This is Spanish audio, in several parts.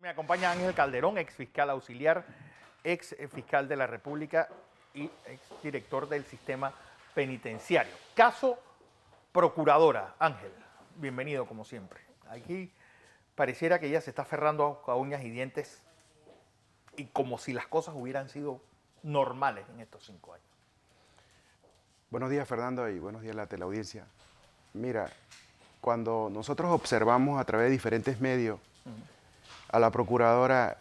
Me acompaña Ángel Calderón, ex fiscal auxiliar, ex fiscal de la República y ex director del sistema penitenciario. Caso Procuradora. Ángel, bienvenido como siempre. Aquí pareciera que ella se está aferrando a uñas y dientes y como si las cosas hubieran sido normales en estos 5 años. Buenos días, Fernando, y buenos días a la teleaudiencia. Mira, cuando nosotros observamos a través de diferentes medios a la Procuradora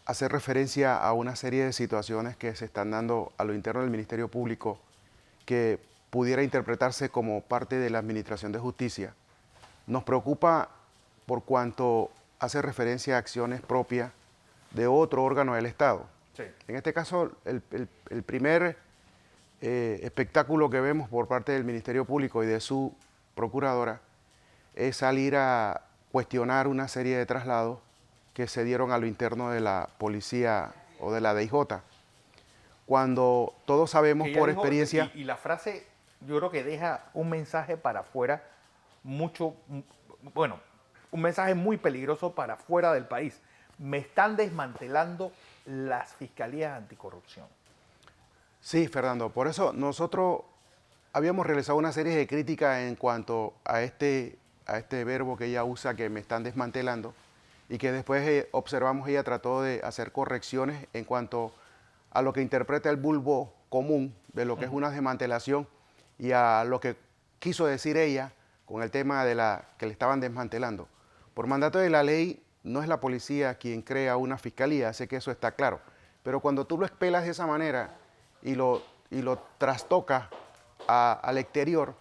hacer referencia a una serie de situaciones que se están dando a lo interno del Ministerio Público que pudiera interpretarse como parte de la Administración de Justicia, nos preocupa por cuanto hace referencia a acciones propias de otro órgano del Estado. Sí. En este caso, el primer espectáculo que vemos por parte del Ministerio Público y de su procuradora es salir a cuestionar una serie de traslados que se dieron a lo interno de la policía o de la DIJ, cuando todos sabemos por experiencia... Y la frase yo creo que deja un mensaje para afuera un mensaje muy peligroso para afuera del país. Me están desmantelando las fiscalías anticorrupción. Sí, Fernando, por eso nosotros habíamos realizado una serie de críticas en cuanto a este verbo que ella usa, que me están desmantelando, y que después observamos ella trató de hacer correcciones en cuanto a lo que interpreta el bulbo común de lo que es una desmantelación y a lo que quiso decir ella con el tema de que le estaban desmantelando. Por mandato de la ley, no es la policía quien crea una fiscalía, sé que eso está claro, pero cuando tú lo expelas de esa manera y lo trastocas al exterior,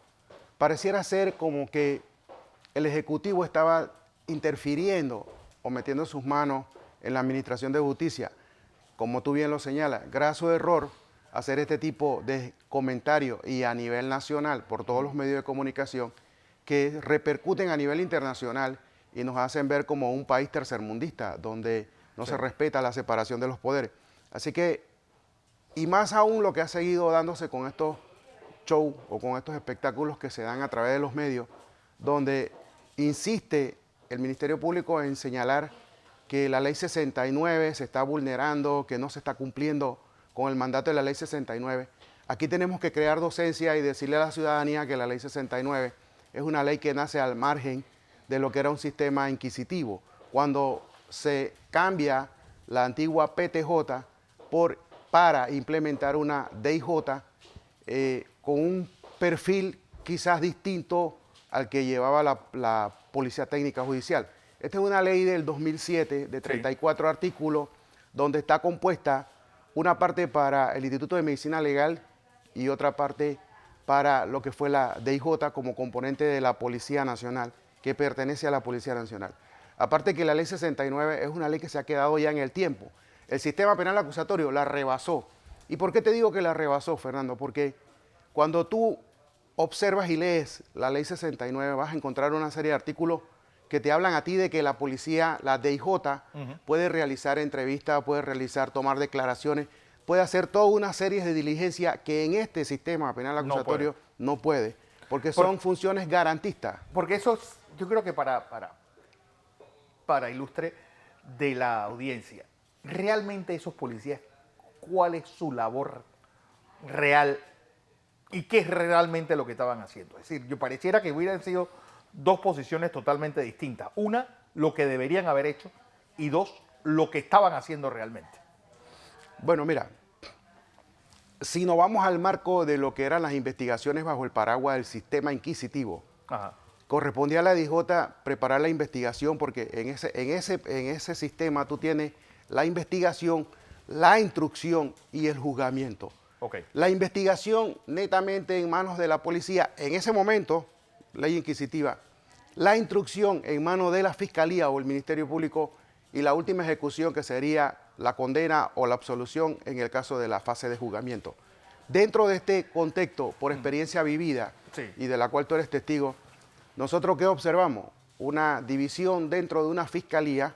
pareciera ser como que el Ejecutivo estaba interfiriendo o metiendo sus manos en la Administración de Justicia. Como tú bien lo señalas, graso error hacer este tipo de comentarios y a nivel nacional por todos los medios de comunicación que repercuten a nivel internacional y nos hacen ver como un país tercermundista donde no se respeta la separación de los poderes. Así que, y más aún lo que ha seguido dándose con estos shows o con estos espectáculos que se dan a través de los medios, donde insiste el Ministerio Público en señalar que la Ley 69 se está vulnerando, que no se está cumpliendo con el mandato de la Ley 69. Aquí tenemos que crear docencia y decirle a la ciudadanía que la Ley 69 es una ley que nace al margen de lo que era un sistema inquisitivo. Cuando se cambia la antigua PTJ para implementar una DIJ con un perfil quizás distinto al que llevaba la Policía Técnica Judicial. Esta es una ley del 2007 de 34 artículos, donde está compuesta una parte para el Instituto de Medicina Legal y otra parte para lo que fue la DIJ como componente de la Policía Nacional, que pertenece a la Policía Nacional. Aparte que la Ley 69 es una ley que se ha quedado ya en el tiempo. El sistema penal acusatorio la rebasó. ¿Y por qué te digo que la rebasó, Fernando? Porque cuando tú observas y lees la Ley 69 vas a encontrar una serie de artículos que te hablan a ti de que la policía, la DIJ, puede realizar entrevistas, puede tomar declaraciones, puede hacer toda una serie de diligencias que en este sistema penal acusatorio no puede, porque son funciones garantistas. Porque eso es, yo creo que para ilustre de la audiencia, realmente esos policías, ¿cuál es su labor real y qué es realmente lo que estaban haciendo? Es decir, yo pareciera que hubieran sido dos posiciones totalmente distintas. Una, lo que deberían haber hecho, y dos, lo que estaban haciendo realmente. Bueno, mira, si nos vamos al marco de lo que eran las investigaciones bajo el paraguas del sistema inquisitivo, correspondía a la DIJ preparar la investigación, porque en ese sistema tú tienes la investigación, la instrucción y el juzgamiento. La investigación netamente en manos de la policía, en ese momento, ley inquisitiva, la instrucción en manos de la Fiscalía o el Ministerio Público y la última ejecución que sería la condena o la absolución en el caso de la fase de juzgamiento. Dentro de este contexto, por experiencia vivida y de la cual tú eres testigo, nosotros ¿qué observamos? Una división dentro de una fiscalía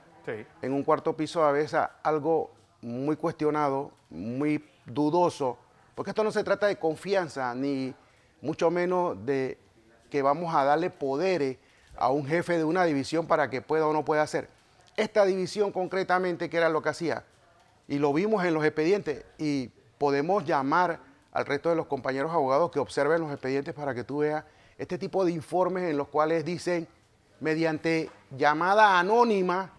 en un cuarto piso, a veces algo muy cuestionado, muy dudoso, porque esto no se trata de confianza, ni mucho menos de que vamos a darle poderes a un jefe de una división para que pueda o no pueda hacer. esta división concretamente, que era lo que hacía. Y lo vimos en los expedientes y podemos llamar al resto de los compañeros abogados que observen los expedientes para que tú veas este tipo de informes en los cuales dicen, mediante llamada anónima,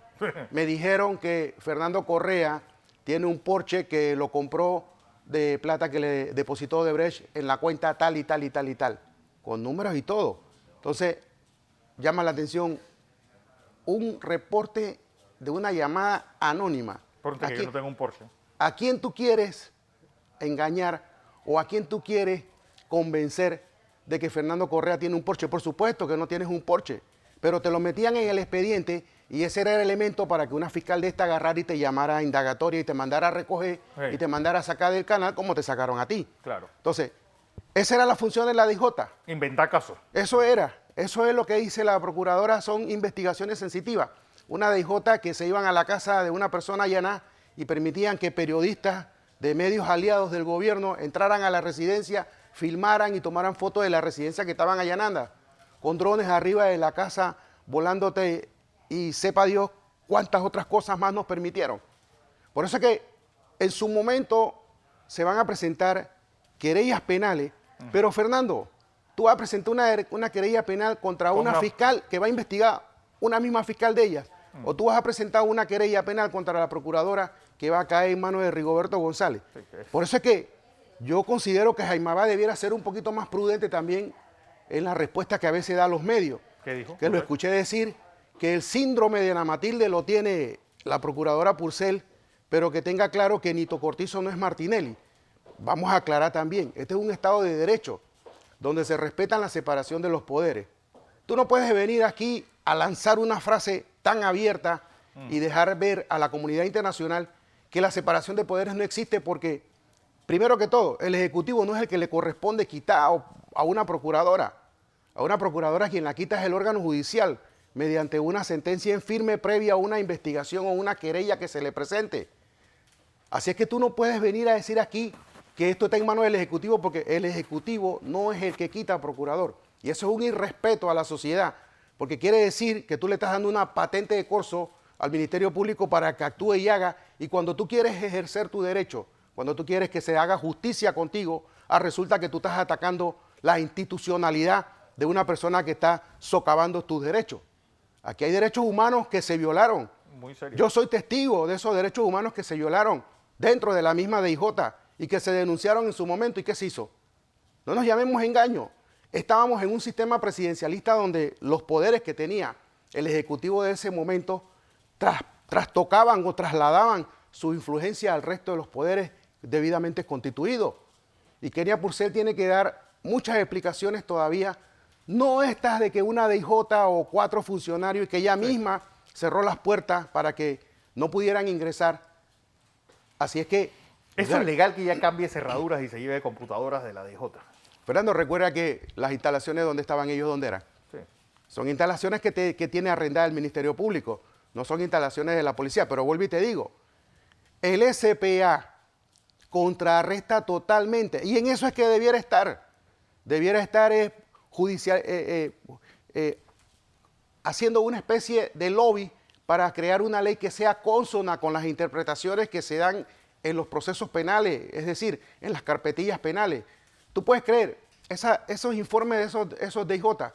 me dijeron que Fernando Correa tiene un Porsche que lo compró de plata que le depositó Odebrecht en la cuenta tal y tal y tal y tal, con números y todo. Entonces, llama la atención un reporte de una llamada anónima. Porque yo no tengo un Porsche. ¿A quién tú quieres engañar o a quién tú quieres convencer de que Fernando Correa tiene un Porsche? Por supuesto que no tienes un Porsche, pero te lo metían en el expediente y ese era el elemento para que una fiscal de esta agarrara y te llamara a indagatoria y te mandara a recoger y te mandara a sacar del canal como te sacaron a ti. Claro. Entonces, esa era la función de la DJ. Inventar casos. Eso es lo que dice la procuradora, son investigaciones sensitivas. Una DJ que se iban a la casa de una persona allaná y permitían que periodistas de medios aliados del gobierno entraran a la residencia, filmaran y tomaran fotos de la residencia que estaban allanando, con drones arriba de la casa volándote y sepa Dios cuántas otras cosas más nos permitieron. Por eso es que en su momento se van a presentar querellas penales, pero Fernando, tú vas a presentar una querella penal contra una fiscal que va a investigar una misma fiscal de ellas, o tú vas a presentar una querella penal contra la procuradora que va a caer en manos de Rigoberto González. Por eso es que yo considero que Jaime Abad debiera ser un poquito más prudente también en la respuesta que a veces da a los medios. ¿Qué dijo? Que lo escuché decir que el síndrome de Ana Matilde lo tiene la procuradora Purcell, pero que tenga claro que Nito Cortizo no es Martinelli. Vamos a aclarar también, este es un Estado de Derecho, donde se respetan la separación de los poderes. Tú no puedes venir aquí a lanzar una frase tan abierta y dejar ver a la comunidad internacional que la separación de poderes no existe porque, primero que todo, el Ejecutivo no es el que le corresponde quitar a una procuradora. A una procuradora quien la quita es el órgano judicial mediante una sentencia en firme previa a una investigación o una querella que se le presente. Así es que tú no puedes venir a decir aquí que esto está en manos del Ejecutivo porque el Ejecutivo no es el que quita al procurador. Y eso es un irrespeto a la sociedad, porque quiere decir que tú le estás dando una patente de corso al Ministerio Público para que actúe y haga, y cuando tú quieres ejercer tu derecho, cuando tú quieres que se haga justicia contigo, resulta que tú estás atacando la institucionalidad de una persona que está socavando tus derechos. Aquí hay derechos humanos que se violaron. Muy serio. Yo soy testigo de esos derechos humanos que se violaron dentro de la misma DIJ y que se denunciaron en su momento. ¿Y qué se hizo? No nos llamemos engaño. Estábamos en un sistema presidencialista donde los poderes que tenía el Ejecutivo de ese momento trastocaban o trasladaban su influencia al resto de los poderes debidamente constituidos. Y Kenia Purcell tiene que dar muchas explicaciones todavía, no estas de que una DJ o 4 funcionarios y que ella misma cerró las puertas para que no pudieran ingresar. Así es que... ¿Eso es legal que ya cambie cerraduras y se lleve computadoras de la DJ? Fernando, recuerda que las instalaciones donde estaban ellos, ¿dónde eran? Sí. Son instalaciones que tiene arrendada el Ministerio Público, no son instalaciones de la policía. Pero vuelvo y te digo, el SPA contrarresta totalmente, y en eso es que debiera estar judicial, haciendo una especie de lobby para crear una ley que sea consona con las interpretaciones que se dan en los procesos penales, es decir, en las carpetillas penales. Tú puedes creer, esos informes de esos DJ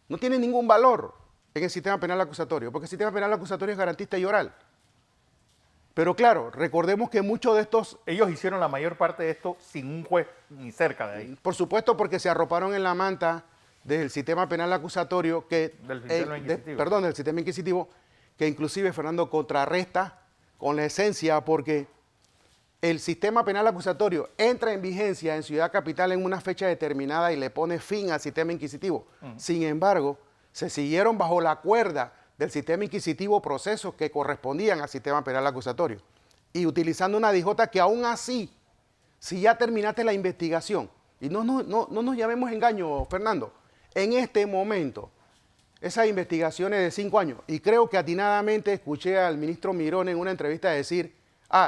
no tienen ningún valor en el sistema penal acusatorio, porque el sistema penal acusatorio es garantista y oral. Pero claro, recordemos que muchos de estos... Ellos hicieron la mayor parte de esto sin un juez ni cerca de ahí. Por supuesto, porque se arroparon en la manta del sistema penal acusatorio, del sistema inquisitivo, que inclusive, Fernando, contrarresta con la esencia, porque el sistema penal acusatorio entra en vigencia en Ciudad Capital en una fecha determinada y le pone fin al sistema inquisitivo. Sin embargo, se siguieron bajo la cuerda del sistema inquisitivo procesos que correspondían al sistema penal acusatorio. Y utilizando una DJ que aún así, si ya terminaste la investigación, y no nos llamemos engaño, Fernando, en este momento, esas investigaciones de 5 años, y creo que atinadamente escuché al ministro Mirón en una entrevista decir,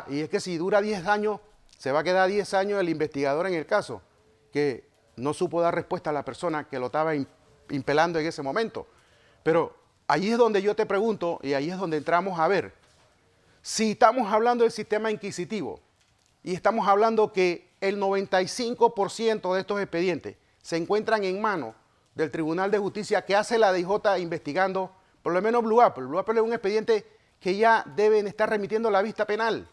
y es que si dura 10 años, se va a quedar 10 años el investigador en el caso, que no supo dar respuesta a la persona que lo estaba impelando en ese momento. Pero allí es donde yo te pregunto, y ahí es donde entramos a ver, si estamos hablando del sistema inquisitivo y estamos hablando que el 95% de estos expedientes se encuentran en manos del Tribunal de Justicia que hace la DIJ investigando, por lo menos Blue Apple. Blue Apple es un expediente que ya deben estar remitiendo la vista penal.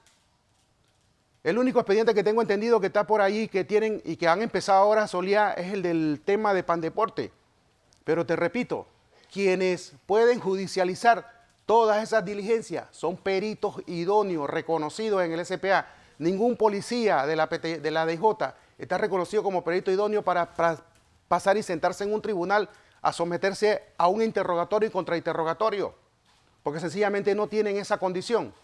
El único expediente que tengo entendido que está por ahí, que tienen y que han empezado ahora a solear, es el del tema de Pandeporte. Pero te repito, quienes pueden judicializar todas esas diligencias son peritos idóneos, reconocidos en el SPA. Ningún policía de la DIJ está reconocido como perito idóneo para pasar y sentarse en un tribunal a someterse a un interrogatorio y contrainterrogatorio, porque sencillamente no tienen esa condición.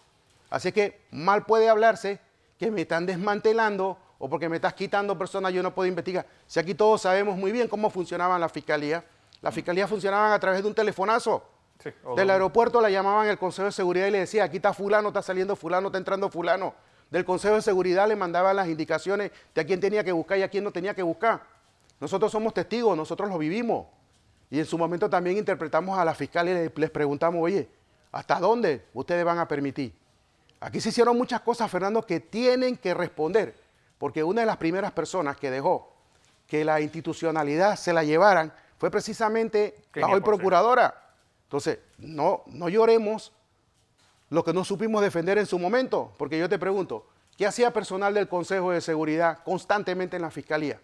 Así que mal puede hablarse que me están desmantelando o porque me estás quitando personas, yo no puedo investigar. Si aquí todos sabemos muy bien cómo funcionaban la fiscalía. La fiscalía funcionaban a través de un telefonazo. Sí, Del aeropuerto la llamaban el Consejo de Seguridad y le decía, aquí está fulano, está saliendo fulano, está entrando fulano. Del Consejo de Seguridad le mandaban las indicaciones de a quién tenía que buscar y a quién no tenía que buscar. Nosotros somos testigos, nosotros lo vivimos. Y en su momento también interpretamos a la fiscal y les preguntamos, oye, ¿hasta dónde ustedes van a permitir? Aquí se hicieron muchas cosas, Fernando, que tienen que responder, porque una de las primeras personas que dejó que la institucionalidad se la llevaran fue precisamente la hoy procuradora. Entonces, no lloremos lo que no supimos defender en su momento, porque yo te pregunto, ¿qué hacía personal del Consejo de Seguridad constantemente en la Fiscalía?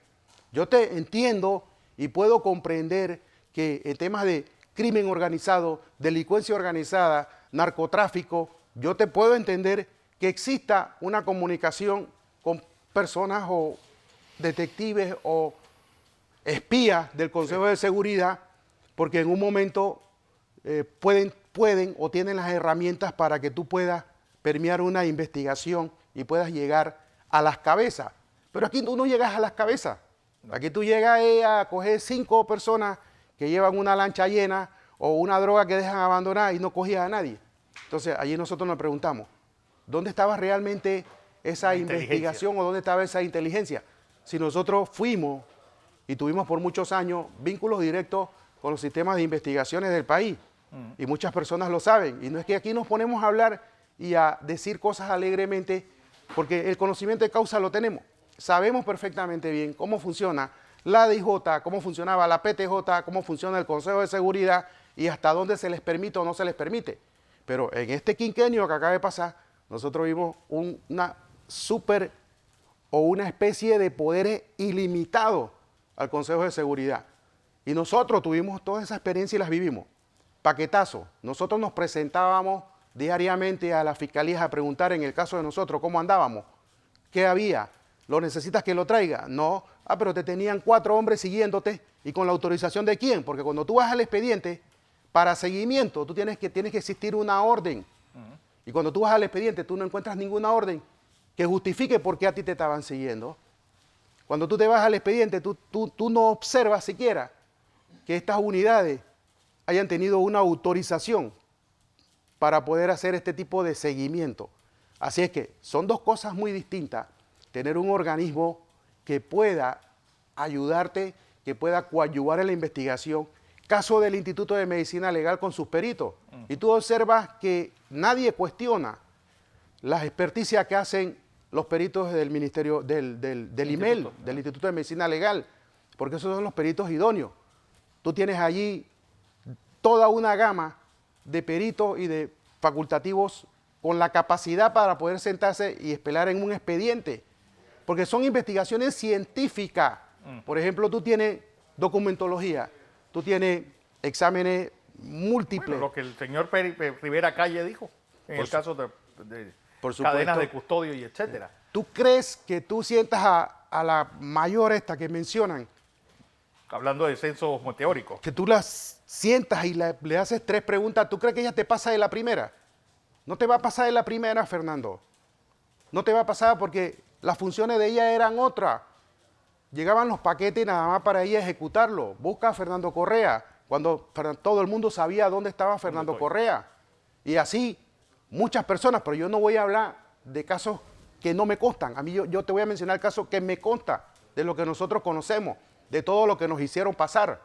Yo te entiendo y puedo comprender que en temas de crimen organizado, delincuencia organizada, narcotráfico, yo te puedo entender que exista una comunicación con personas o detectives o espías del Consejo de Seguridad, porque en un momento pueden o tienen las herramientas para que tú puedas permear una investigación y puedas llegar a las cabezas. Pero aquí tú no llegas a las cabezas. Aquí tú llegas a coger 5 personas que llevan una lancha llena o una droga que dejan abandonada y no cogías a nadie. Entonces, allí nosotros nos preguntamos, ¿dónde estaba realmente esa investigación o dónde estaba esa inteligencia? Si nosotros fuimos y tuvimos por muchos años vínculos directos con los sistemas de investigaciones del país, y muchas personas lo saben, y no es que aquí nos ponemos a hablar y a decir cosas alegremente, porque el conocimiento de causa lo tenemos. Sabemos perfectamente bien cómo funciona la DIJ, cómo funcionaba la PTJ, cómo funciona el Consejo de Seguridad y hasta dónde se les permite o no se les permite. Pero en este quinquenio que acaba de pasar, nosotros vimos una super o una especie de poderes ilimitados al Consejo de Seguridad. Y nosotros tuvimos toda esa experiencia y las vivimos. Paquetazo. Nosotros nos presentábamos diariamente a las fiscalías a preguntar, en el caso de nosotros, cómo andábamos, qué había, ¿lo necesitas que lo traiga? No. Pero te tenían 4 hombres siguiéndote. ¿Y con la autorización de quién? Porque cuando tú vas al expediente, para seguimiento, tú tienes que existir una orden. Y cuando tú vas al expediente, tú no encuentras ninguna orden que justifique por qué a ti te estaban siguiendo. Cuando tú te vas al expediente, tú no observas siquiera que estas unidades hayan tenido una autorización para poder hacer este tipo de seguimiento. Así es que son dos cosas muy distintas. Tener un organismo que pueda ayudarte, que pueda coadyuvar en la investigación. Caso del Instituto de Medicina Legal con sus peritos. Y tú observas que nadie cuestiona las experticias que hacen los peritos del Ministerio, del IMEL, del Instituto de Medicina Legal, porque esos son los peritos idóneos. Tú tienes allí toda una gama de peritos y de facultativos con la capacidad para poder sentarse y espelar en un expediente, porque son investigaciones científicas. Por ejemplo, tú tienes documentología, tú tienes exámenes múltiples. Bueno, lo que el señor Rivera Calle dijo en el caso de cadenas de custodio y etcétera. ¿Tú crees que tú sientas a la mayor esta que mencionan? Hablando de censos teóricos. Que tú las sientas y le haces 3 preguntas, ¿tú crees que ella te pasa de la primera? No te va a pasar de la primera, Fernando. No te va a pasar porque las funciones de ella eran otras. Llegaban los paquetes nada más para ella ejecutarlo. Busca a Fernando Correa, cuando todo el mundo sabía dónde estaba Fernando Correa. Y así, muchas personas, pero yo no voy a hablar de casos que no me constan. A mí yo te voy a mencionar casos que me consta, de lo que nosotros conocemos, de todo lo que nos hicieron pasar.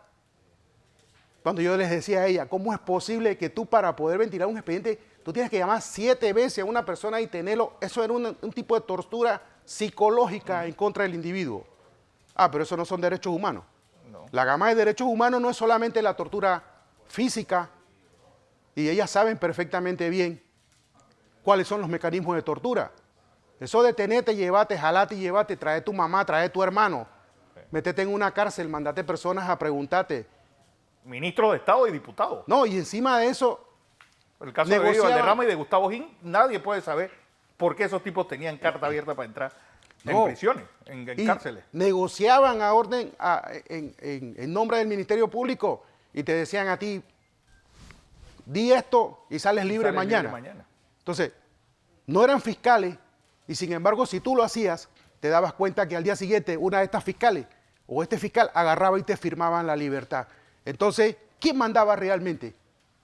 Cuando yo les decía a ella, ¿cómo es posible que tú para poder ventilar un expediente, tú tienes que llamar 7 veces a una persona y tenerlo? Eso era un tipo de tortura psicológica en contra del individuo. Ah, pero eso no son derechos humanos. No. La gama de derechos humanos no es solamente la tortura física, y ellas saben perfectamente bien cuáles son los mecanismos de tortura. Eso de tenerte, llevarte, jalate y llevarte, trae tu mamá, trae tu hermano, métete en una cárcel, mandate personas a preguntarte. Ministro de Estado y diputado. No, y encima de eso, El caso de Bello Valderrama y de Gustavo Gin, nadie puede saber por qué esos tipos tenían carta abierta para entrar en prisiones, en cárceles. Negociaban a orden, en nombre del Ministerio Público y te decían a ti, di esto y sales libre mañana. Entonces, no eran fiscales y sin embargo, si tú lo hacías, te dabas cuenta que al día siguiente una de estas fiscales o este fiscal agarraba y te firmaban la libertad. Entonces, ¿quién mandaba realmente?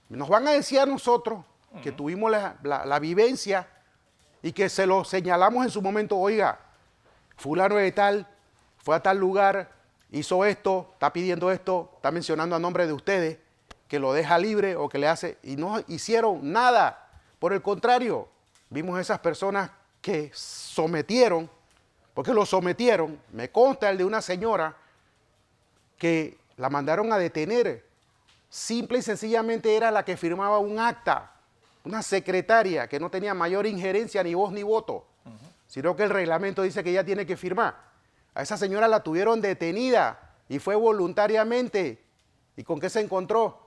Nos van a decir a nosotros que tuvimos la vivencia y que se lo señalamos en su momento, oiga, fulano de tal, fue a tal lugar, hizo esto, está pidiendo esto, está mencionando a nombre de ustedes, que lo deja libre o que le hace, y no hicieron nada. Por el contrario, vimos esas personas que sometieron, porque lo sometieron, me consta el de una señora que la mandaron a detener, simple y sencillamente era la que firmaba un acta, una secretaria que no tenía mayor injerencia ni voz ni voto, sino que el reglamento dice que ella tiene que firmar. A esa señora la tuvieron detenida y fue voluntariamente. ¿Y con qué se encontró?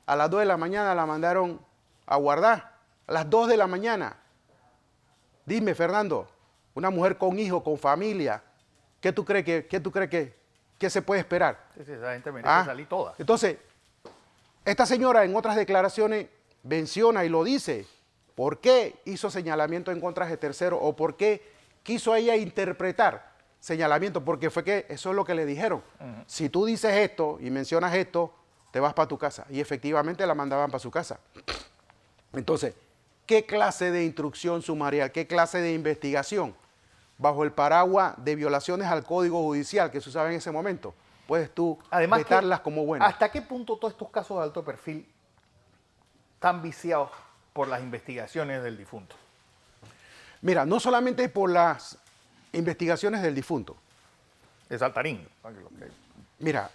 A las 2 de la mañana la mandaron a guardar, a las 2 de la mañana. Dime, Fernando, una mujer con hijo, con familia, ¿qué tú crees que se puede esperar? Sí, esa gente merece salir toda. Entonces, esta señora en otras declaraciones menciona y lo dice, ¿por qué hizo señalamiento en contra de tercero o por qué quiso ella interpretar señalamiento? Porque fue que eso es lo que le dijeron. Si tú dices esto y mencionas esto, te vas para tu casa. Y efectivamente la mandaban para su casa. Entonces, ¿qué clase de instrucción sumarial, qué clase de investigación bajo el paraguas de violaciones al Código Judicial que se usaba en ese momento? Puedes tú vetarlas como buenas. ¿Hasta qué punto todos estos casos de alto perfil están viciados por las investigaciones del difunto? Mira, no solamente por las investigaciones del difunto. De Saltarín. Mira,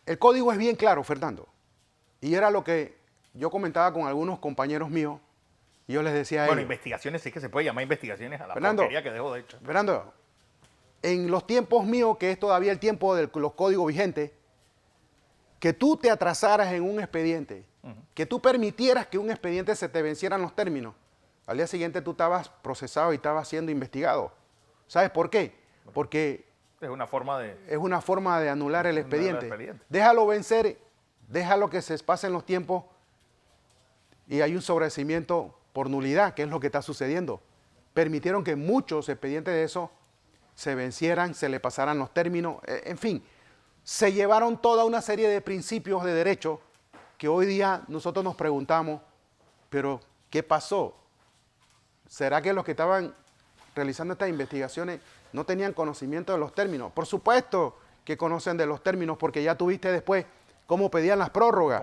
el código es bien claro, Fernando. Y era lo que yo comentaba con algunos compañeros míos. Y yo les decía a ellos. Bueno, investigaciones sí que se puede llamar investigaciones a la porquería que dejó de hecho. Fernando, en los tiempos míos, que es todavía el tiempo de los códigos vigentes, que tú te atrasaras en un expediente, que tú permitieras que un expediente se te vencieran los términos, al día siguiente tú estabas procesado y estabas siendo investigado. ¿Sabes por qué? Porque es una forma de anular el expediente. Déjalo vencer, déjalo que se pasen los tiempos y hay un sobreseimiento por nulidad, que es lo que está sucediendo. Permitieron que muchos expedientes de eso se vencieran, se le pasaran los términos, en fin, se llevaron toda una serie de principios de derecho que hoy día nosotros nos preguntamos, pero ¿qué pasó? ¿Será que los que estaban realizando estas investigaciones no tenían conocimiento de los términos? Por supuesto que conocen de los términos, porque ya tuviste después cómo pedían las prórrogas,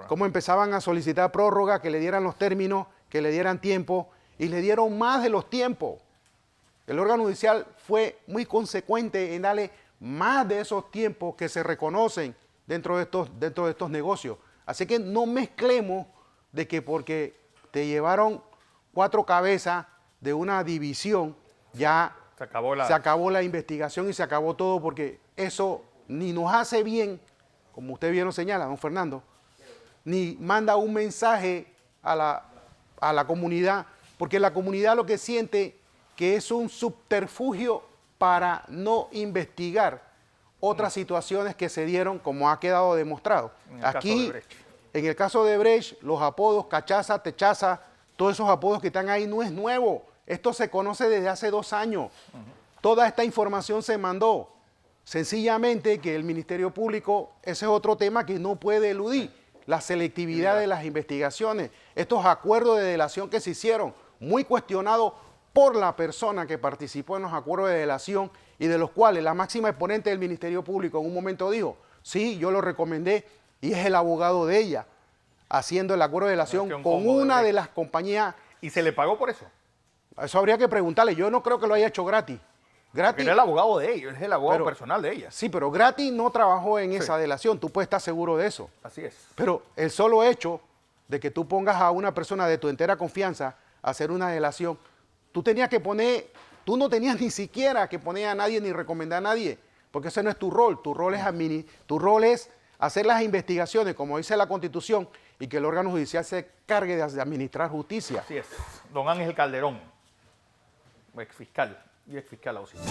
cómo empezaban a solicitar prórroga, que le dieran los términos, que le dieran tiempo, y le dieron más de los tiempos. El órgano judicial fue muy consecuente en darle más de esos tiempos que se reconocen dentro de estos negocios. Así que no mezclemos de que porque te llevaron 4 cabezas de una división, ya se acabó la investigación y se acabó todo, porque eso ni nos hace bien, como usted bien lo señala, don Fernando, ni manda un mensaje a la comunidad, porque la comunidad lo que siente que es un subterfugio para no investigar otras situaciones que se dieron, como ha quedado demostrado. Aquí, en el caso de Brecht, los apodos cachaza, techaza, todos esos apodos que están ahí no es nuevo. Esto se conoce desde hace 2 años. Toda esta información se mandó. Sencillamente que el Ministerio Público, ese es otro tema que no puede eludir, la selectividad de las investigaciones. Estos acuerdos de delación que se hicieron, muy cuestionados por la persona que participó en los acuerdos de delación y de los cuales la máxima exponente del Ministerio Público en un momento dijo, sí, yo lo recomendé y es el abogado de ella, haciendo el acuerdo de delación Relación con como una de- de las compañías. ¿Y se le pagó por eso? Eso habría que preguntarle. Yo no creo que lo haya hecho gratis. Porque Gratis. era el abogado de ellos, es el abogado Pero- personal de ella. Sí, pero gratis no trabajó en Sí. esa delación. Tú puedes estar seguro de eso. Así es. Pero el solo hecho de que tú pongas a una persona de tu entera confianza a hacer una delación, tú tenías que poner, tú no tenías ni siquiera que poner a nadie ni recomendar a nadie, porque ese no es tu rol. Tu rol es hacer las investigaciones, como dice la Constitución, y que el órgano judicial se cargue de administrar justicia. Así es. Don Ángel Calderón, exfiscal y exfiscal auxiliar.